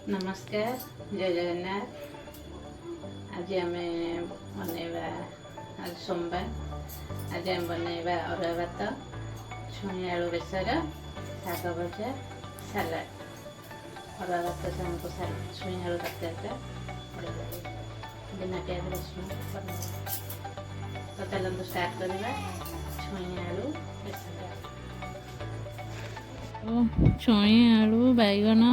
नमस्कार जय जगन्नाथ। आज आम बनवा आज सोमवार। आज आम बनवा अरुआ भात छुई आलू बेसर शाग भजा सालाड। अरुआ भात से छुई आलू तरकारीटा बिना प्याज रसुण। तो चलते स्टार्ट करवा छुई आलू बेसर। छुई आलू बैगन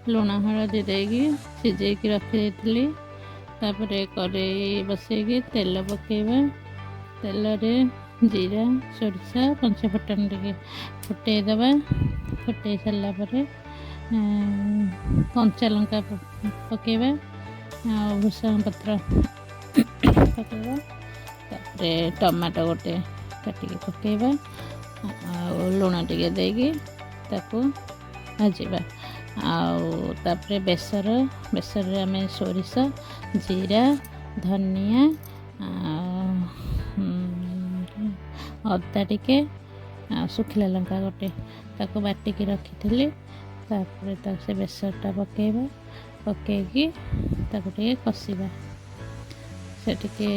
लुण हलदी देगी सिझेकी रखी तापरे कड़े बसैकी तेल पकेबा। तेल रे जीरा सोरिषा पंचफुटन टिके फुटेदबा। फुटे सारा पर कंचा लंका पकेबा भूषण पत्र पकेबा। तापरे टमाटो गोटे काटिकी पकेबा लुण टिके देगी ताको भाजिबा। तापरे बेसर आम सोरिष जीरा धनिया अदा टिके सुखिला लंका गोटे ताको बाटिकी रखी तापरे से बेसरटा पकेबा। पकेकी ताको टिके कषिबा। से टिके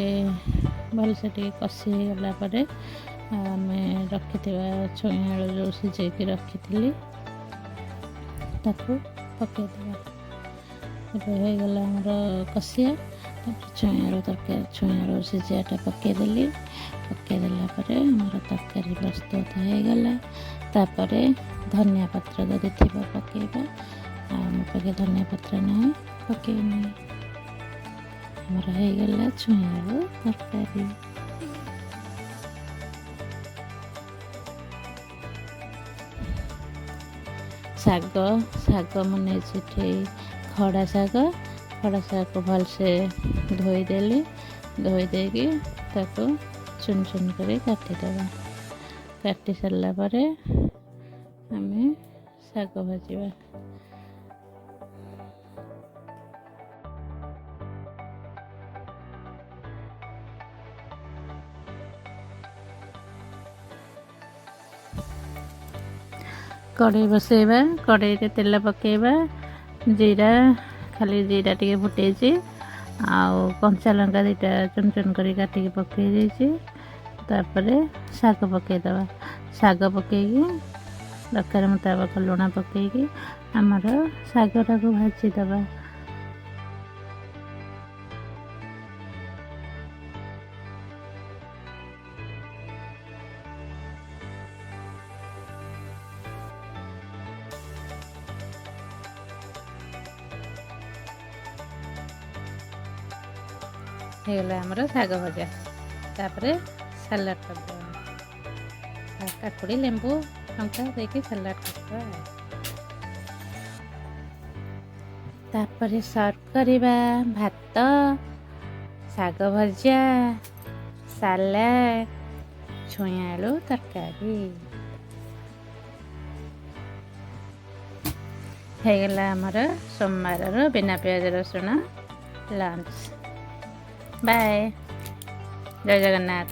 भल से टिके कषि गला परे आम रखिथिबा छुई आलू जो सिझेकी रखी ताको पकेदेबा। हो गला आमर कषिया छुई आलू तरकारी छुई आलू सिझाटा पकेदेली। पकेदेला पर आमर तरकारी प्रस्तुत हो गला। तापरे धनिया पत्र जदि थी पकेबा। आम पाखे धनिया पत्र ना पकेनी आमर हो गला छुई आलू तरकारी। शाग मन खड़ा शाग को भलसे धोईदेली। धोईदेकी ताको चुन चुन कर काटिदेबा। काटी सारा पर आम शाग भाजिबा। कड़े बसैबा। कड़े तेल पकेबा। जीरा खाली जीरा टिके फुटेची कंचा लंका दुटा चुन चुन कर काटिकी पकई देची। तापरे शाग पकईदबा। शाग पकईकी दरकार मुताबक लुण पकईकी आमर शागटा को भाजीदबा। होगा आमर शाग भजा। तापरे सालाड करदेबा। काकुड़ी लेंबू लंका देके सालाड करदेबा। तापरे सर्व करिबा भात शाग भजा सालाड छुई आलू तरकारी। होगा आमर सोमवार बिना प्याज रसुण लंच। बाय जय जगन्नाथ।